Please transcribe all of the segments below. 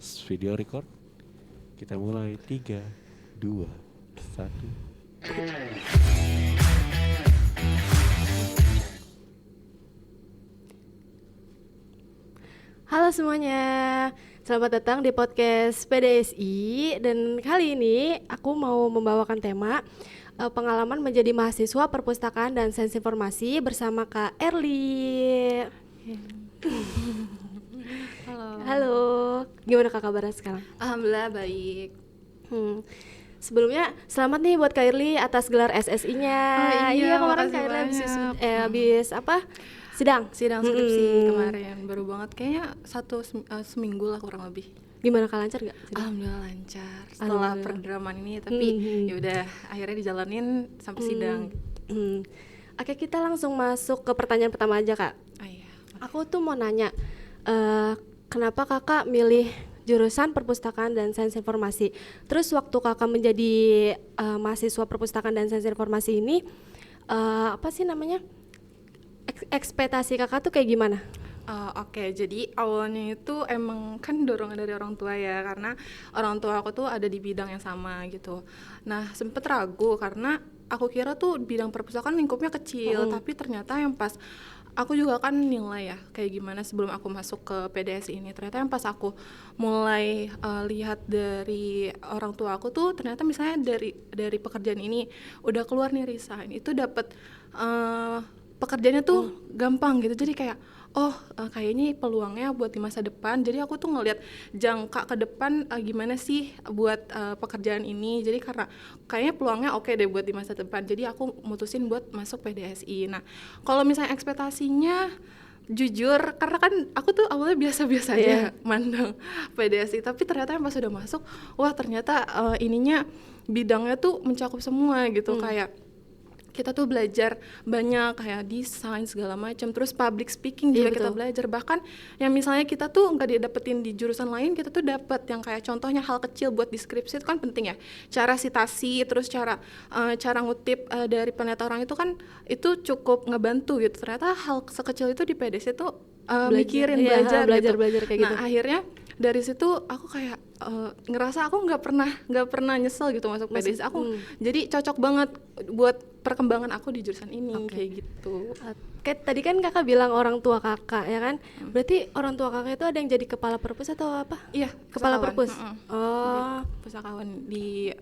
Video record. Kita mulai 3, 2, 1. Halo semuanya, selamat datang di podcast PDSI. Dan kali ini aku mau membawakan tema pengalaman menjadi mahasiswa perpustakaan dan sains informasi bersama Kak Erli. Halo, gimana Kak kabarnya sekarang? Alhamdulillah baik. Sebelumnya selamat nih buat Kak Erli atas gelar SSI-nya. Iya, Kemarin makasih Kak Erli banyak. habis apa? Sidang Skripsi kemarin baru banget, kayaknya seminggu lah kurang lebih. Gimana Kak, lancar gak? Alhamdulillah lancar setelah perdraman ini, tapi ya udah akhirnya dijalanin sampai sidang. Oke, kita langsung masuk ke pertanyaan pertama aja Kak. Iya. Aku tuh mau nanya, kenapa kakak milih jurusan perpustakaan dan sains informasi? Terus waktu kakak menjadi mahasiswa perpustakaan dan sains informasi ini, apa sih namanya? Ekspektasi kakak tuh kayak gimana? Oke, jadi awalnya itu emang kan dorongan dari orang tua ya, karena orang tua aku tuh ada di bidang yang sama gitu. Nah, sempet ragu karena aku kira tuh bidang perpustakaan lingkupnya kecil, tapi ternyata yang pas aku juga kan nilai ya kayak gimana sebelum aku masuk ke PDSI ini. Ternyata yang pas aku mulai lihat dari orang tua aku tuh, ternyata misalnya dari pekerjaan ini udah keluar nih resign, itu dapat pekerjaannya tuh gampang gitu. Jadi kayak kayaknya peluangnya buat di masa depan. Jadi aku tuh ngelihat jangka ke depan gimana sih buat pekerjaan ini. Jadi karena kayaknya peluangnya oke deh buat di masa depan. Jadi aku mutusin buat masuk PDSI. Nah, kalau misalnya ekspektasinya jujur, karena kan aku tuh awalnya biasa-biasa aja mandang PDSI, tapi ternyata pas sudah masuk, wah ternyata ininya bidangnya tuh mencakup semua gitu. Kayak kita tuh belajar banyak kayak desain segala macam, terus public speaking juga kita belajar. Bahkan yang misalnya kita tuh nggak didapetin di jurusan lain, kita tuh dapat yang kayak contohnya hal kecil buat deskripsi itu kan penting ya. Cara sitasi, terus cara ngutip dari penelitian orang itu kan itu cukup ngebantu gitu. Ternyata hal sekecil itu di PDS itu belajar kayak gitu. Nah, akhirnya dari situ aku kayak ngerasa aku nggak pernah nyesel gitu masuk PDS. Aku jadi cocok banget buat perkembangan aku di jurusan ini. Kayak gitu. Kayak tadi kan kakak bilang orang tua kakak ya kan, berarti orang tua kakak itu ada yang jadi kepala perpus atau apa? Iya, kepala perpus. Pusakawan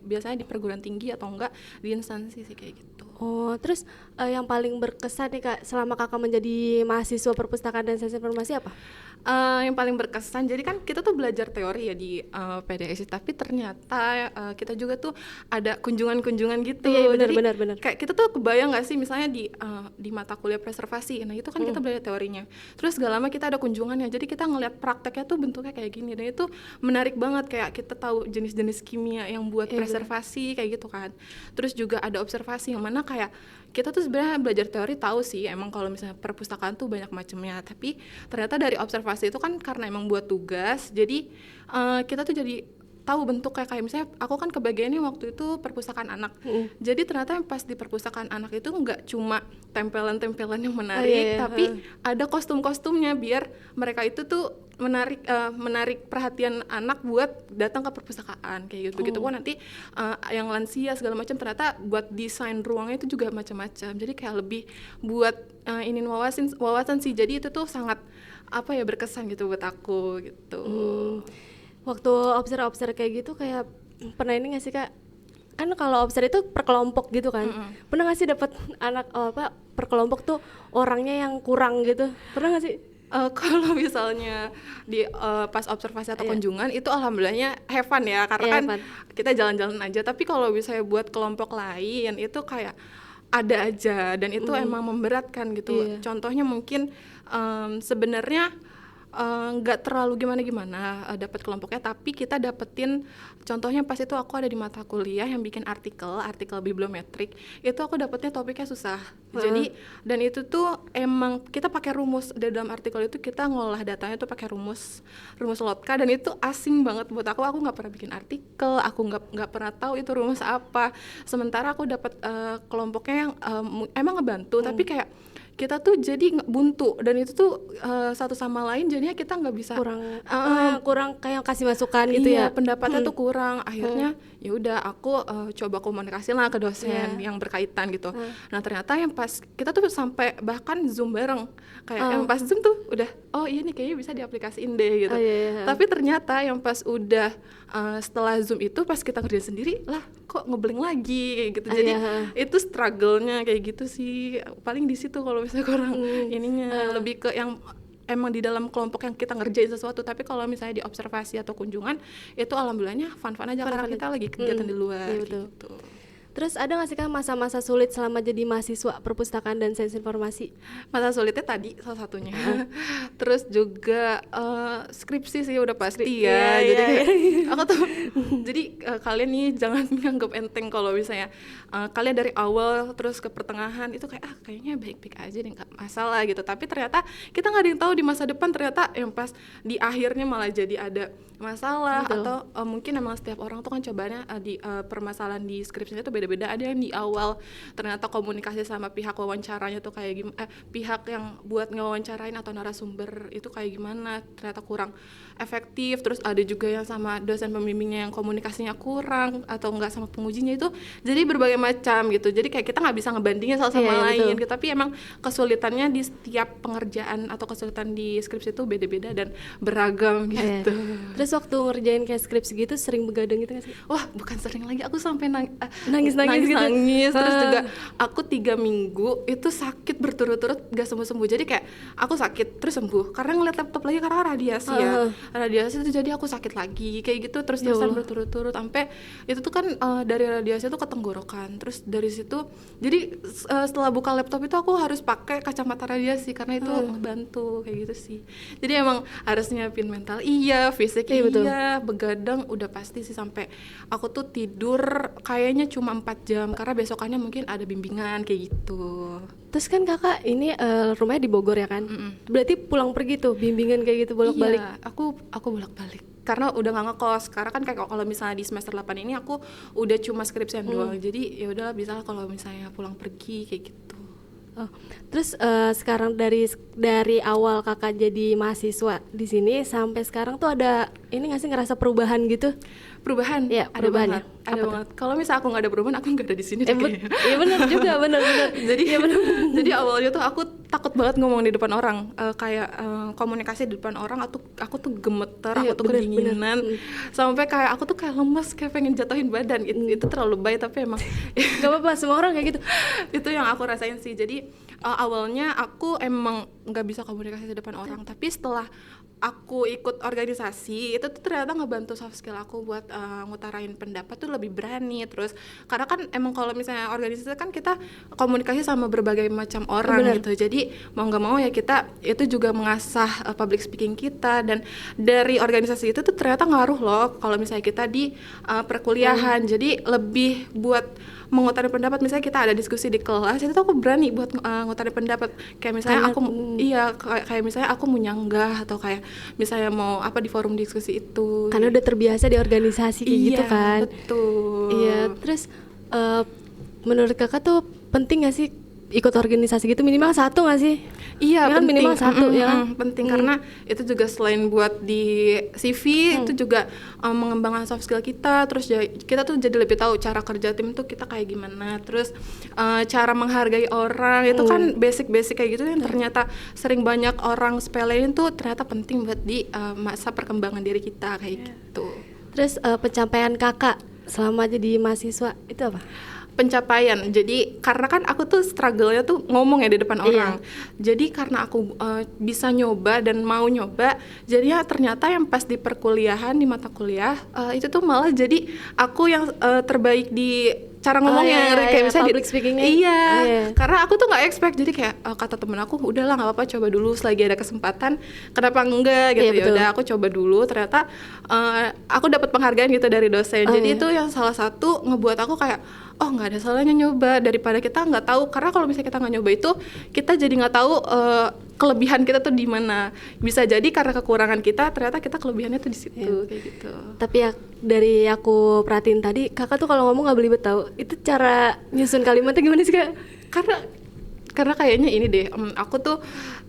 biasanya di perguruan tinggi atau enggak di instansi sih kayak gitu. Terus yang paling berkesan nih Kak selama kakak menjadi mahasiswa perpustakaan dan sains informasi apa? Yang paling berkesan, jadi kan kita tuh belajar teori ya di PDSI, tapi ternyata kita juga tuh ada kunjungan-kunjungan gitu. Iya, benar. Kayak kita tuh kebayang nggak sih misalnya di mata kuliah preservasi, nah itu kan kita belajar teorinya, terus gak lama kita ada kunjungannya, jadi kita ngeliat prakteknya tuh bentuknya kayak gini, dan itu menarik banget. Kayak kita tahu jenis-jenis kimia yang buat preservasi kayak gitu kan. Terus juga ada observasi yang mana kayak kita tuh sebenarnya belajar teori tahu sih emang kalau misalnya perpustakaan tuh banyak macamnya, tapi ternyata dari observasi itu kan karena emang buat tugas, jadi kita tuh jadi tahu bentuk kayak misalnya aku kan kebagiannya waktu itu perpustakaan anak. Jadi ternyata pas di perpustakaan anak itu nggak cuma tempelan-tempelan yang menarik, tapi ada kostum-kostumnya biar mereka itu tuh menarik perhatian anak buat datang ke perpustakaan kayak gitu. Begitu pun nanti yang lansia segala macam, ternyata buat desain ruangnya itu juga macam-macam. Jadi kayak lebih buat ingin wawasan sih. Jadi itu tuh sangat berkesan gitu buat aku gitu. Waktu obser kayak gitu kayak pernah ini nggak sih Kak? Kan kalau obser itu per kelompok gitu kan. Pernah nggak sih dapat anak per kelompok tuh orangnya yang kurang gitu? Pernah nggak sih? Kalau misalnya di pas observasi atau kunjungan itu alhamdulillahnya have fun ya, karena kan kita jalan-jalan aja. Tapi kalau misalnya buat kelompok lain itu kayak ada aja, dan itu emang memberatkan gitu. Contohnya mungkin sebenarnya nggak terlalu gimana dapat kelompoknya, tapi kita dapetin contohnya pas itu aku ada di mata kuliah yang bikin artikel bibliometrik, itu aku dapetnya topiknya susah. Jadi dan itu tuh emang kita pakai rumus di dalam artikel itu, kita ngolah datanya tuh pakai rumus Lotka, dan itu asing banget buat aku nggak pernah bikin artikel, aku nggak pernah tahu itu rumus apa. Sementara aku dapat kelompoknya yang emang ngebantu, tapi kayak kita tuh jadi buntu, dan itu tuh satu sama lain jadinya kita nggak bisa kurang kayak kasih masukan gitu iya, ya. pendapatnya tuh kurang. Akhirnya ya udah aku coba komunikasi lah ke dosen yang berkaitan gitu. Nah ternyata yang pas kita tuh sampai bahkan Zoom bareng, kayak yang pas Zoom tuh udah oh iya nih kayaknya bisa diaplikasiin deh gitu. Tapi ternyata yang pas udah setelah Zoom itu pas kita kerja sendiri lah kok ngeblank lagi kayak gitu. Jadi itu struggle-nya kayak gitu sih. Paling di situ kalau misalnya kurang ininya lebih ke yang emang di dalam kelompok yang kita ngerjain sesuatu. Tapi kalau misalnya di observasi atau kunjungan itu alhamdulillahnya fun-fun aja karena kita lagi kegiatan di luar gitu. Terus ada nggak sih Kak masa-masa sulit selama jadi mahasiswa perpustakaan dan sains informasi? Masa sulitnya tadi salah satunya. Terus juga skripsi sih udah pasti ya. Jadi aku tuh jadi kalian nih jangan menganggap enteng kalau misalnya kalian dari awal terus ke pertengahan itu kayak kayaknya baik-baik aja deh nggak masalah gitu. Tapi ternyata kita nggak ada yang tahu di masa depan ternyata yang pas di akhirnya malah jadi ada masalah. Betul. Atau mungkin emang setiap orang tuh kan cobaannya di permasalahan di skripsinya tuh beda-beda. Ada yang di awal ternyata komunikasi sama pihak wawancaranya tuh kayak gimana, pihak yang buat ngewawancarain atau narasumber itu kayak gimana ternyata kurang efektif. Terus ada juga yang sama dosen pembimbingnya yang komunikasinya kurang atau enggak sama pengujinya itu. Jadi berbagai macam gitu. Jadi kayak kita nggak bisa ngebandingin satu sama lain gitu. Tapi emang kesulitannya di setiap pengerjaan atau kesulitan di skripsi itu beda-beda dan beragam gitu. Terus waktu ngerjain kayak skripsi gitu sering begadang gitu nggak sih? Wah bukan sering lagi, aku sampai nangis gitu. Terus juga aku 3 minggu itu sakit berturut-turut gak sembuh-sembuh. Jadi kayak aku sakit terus sembuh karena ngeliat laptop lagi karena radiasi radiasi itu jadi aku sakit lagi kayak gitu terus-terusan berturut-turut sampai itu tuh kan dari radiasi itu ke tenggorokan. Terus dari situ jadi setelah buka laptop itu aku harus pakai kacamata radiasi karena itu ngebantu kayak gitu sih. Jadi emang harus nyiapin mental fisik begadang udah pasti sih. Sampai aku tuh tidur kayaknya cuma 4 jam karena besokannya mungkin ada bimbingan kayak gitu. Terus kan kakak ini rumahnya di Bogor ya kan? Berarti pulang pergi tuh bimbingan kayak gitu bolak-balik? Iya, aku bolak-balik karena udah nggak ngekos. Karena kan kayak kalau misalnya di semester 8 ini aku udah cuma skripsian doang. Jadi ya udahlah bisa kalau misalnya pulang pergi kayak gitu. Terus sekarang dari awal kakak jadi mahasiswa di sini sampai sekarang tuh ada ini nggak sih ngerasa perubahan gitu? Perubahan? Ya, ada banget. Kalau misalnya aku nggak ada perubahan, aku nggak ada di sini. Iya benar juga, benar. Jadi awalnya tuh aku takut banget ngomong di depan orang, kayak komunikasi di depan orang. Aku tuh gemeter, aku tuh kedinginan, sampai kayak aku tuh kayak lemes, kayak pengen jatuhin badan. Itu terlalu lebay, tapi emang nggak apa-apa, semua orang kayak gitu. Itu yang aku rasain sih. Jadi awalnya aku emang nggak bisa komunikasi di depan orang, tapi setelah aku ikut organisasi itu tuh ternyata ngebantu soft skill aku buat ngutarain pendapat tuh lebih berani. Terus karena kan emang kalau misalnya organisasi kan kita komunikasi sama berbagai macam orang gitu. Jadi mau nggak mau ya kita itu juga mengasah public speaking kita. Dan dari organisasi itu tuh ternyata ngaruh loh kalau misalnya kita di perkuliahan. Jadi lebih buat mengutarain pendapat. Misalnya kita ada diskusi di kelas itu tuh aku berani buat ngutarain pendapat. Kayak misalnya kayak misalnya aku mau nyanggah atau kayak misalnya mau apa di forum diskusi itu. Karena udah terbiasa di organisasi kayak gitu kan. Betul. Iya, terus menurut kakak tuh penting gak sih ikut organisasi gitu, minimal 1 gak sih? Iya, ya kan, penting. Minimal 1 ya kan? Penting karena itu juga selain buat di CV itu juga mengembangkan soft skill kita. Terus kita tuh jadi lebih tahu cara kerja tim tuh kita kayak gimana. Terus cara menghargai orang itu kan basic-basic kayak gitu yang ternyata sering banyak orang sepelein tuh ternyata penting buat di masa perkembangan diri kita kayak gitu. Terus pencapaian kakak selama jadi mahasiswa itu apa? Pencapaian, jadi karena kan aku tuh struggle-nya tuh ngomong ya di depan orang. Jadi karena aku bisa nyoba dan mau nyoba, jadinya ternyata yang pas di perkuliahan, di mata kuliah itu tuh malah jadi aku yang terbaik di cara ngomongnya, kayak misalnya public speakingnya. Karena aku tuh nggak expect. Jadi kayak kata temen aku, udahlah nggak apa-apa, coba dulu selagi ada kesempatan, kenapa enggak gitu. Ya udah aku coba dulu, ternyata aku dapat penghargaan gitu dari dosen. Jadi itu yang salah satu ngebuat aku kayak nggak ada salahnya nyoba daripada kita nggak tahu. Karena kalau misalnya kita nggak nyoba itu kita jadi nggak tahu kelebihan kita tuh di mana. Bisa jadi karena kekurangan kita, ternyata kita kelebihannya tuh di situ kayak gitu. Tapi ya dari aku perhatiin tadi kakak tuh kalau ngomong nggak belibet tahu. Itu cara nyusun kalimatnya gimana sih kak? Karena karena kayaknya ini deh, aku tuh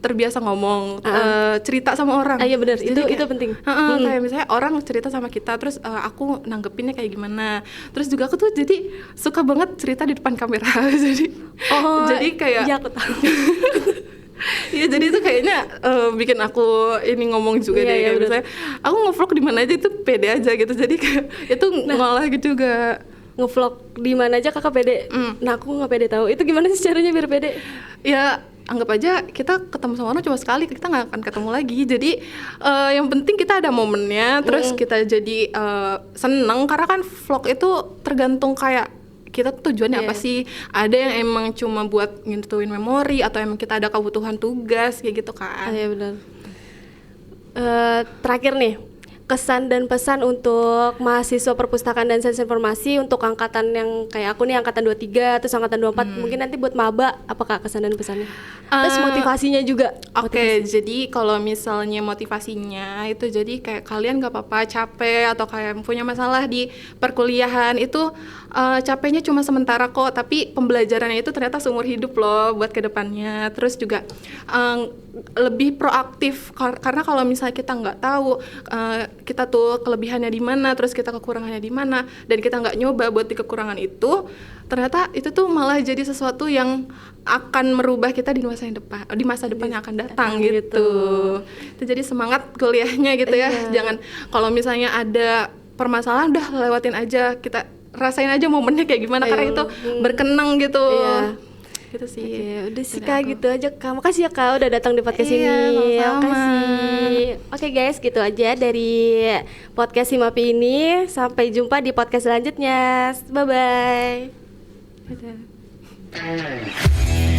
terbiasa ngomong, cerita sama orang. Iya benar, Jadi itu kayak, penting. Kayak misalnya orang cerita sama kita, terus aku nanggepinnya kayak gimana. Terus juga aku tuh jadi suka banget cerita di depan kamera. jadi kayak iya aku tahu. Iya, jadi itu kayaknya bikin aku ini ngomong juga Iya, deh, iya, kayak bener. misalnya aku nge-vlog di mana aja itu pede aja gitu. Jadi kayak itu ngolah gitu juga. Ngevlog di mana aja kakak pede. Nah aku nggak pede tahu. Itu gimana sih caranya biar pede? Ya anggap aja kita ketemu sama orang cuma sekali, kita nggak akan ketemu lagi. Jadi yang penting kita ada momennya, terus kita jadi seneng, karena kan vlog itu tergantung kayak kita tujuannya apa sih. Ada yang emang cuma buat ngituin memori, atau emang kita ada kebutuhan tugas kayak gitu kan. Iya benar. Terakhir nih, kesan dan pesan untuk mahasiswa perpustakaan dan sains informasi untuk angkatan yang kayak aku nih, angkatan 23 terus angkatan 24, mungkin nanti buat maba, apakah kesan dan pesannya? Terus motivasinya juga. Oke, jadi kalau misalnya motivasinya itu, jadi kayak kalian gak apa-apa capek atau kayak punya masalah di perkuliahan itu, capeknya cuma sementara kok, tapi pembelajarannya itu ternyata seumur hidup loh buat kedepannya. Terus juga lebih proaktif, karena kalau misalnya kita nggak tahu kita tuh kelebihannya di mana, terus kita kekurangannya di mana, dan kita nggak nyoba buat di kekurangan itu, ternyata itu tuh malah jadi sesuatu yang akan merubah kita di masa depan yang akan datang gitu. Itu jadi semangat kuliahnya gitu ya. Jangan kalau misalnya ada permasalahan udah lewatin aja, kita rasain aja momennya kayak gimana, karena itu berkenang gitu. Gitu sih. Oke, udah sih Kak, gitu aja Kak. Makasih ya Kak udah datang di podcast ini. Sama-sama. Makasih. Oke guys, gitu aja dari podcast Himapi ini. Sampai jumpa di podcast selanjutnya. Bye bye. Dadah.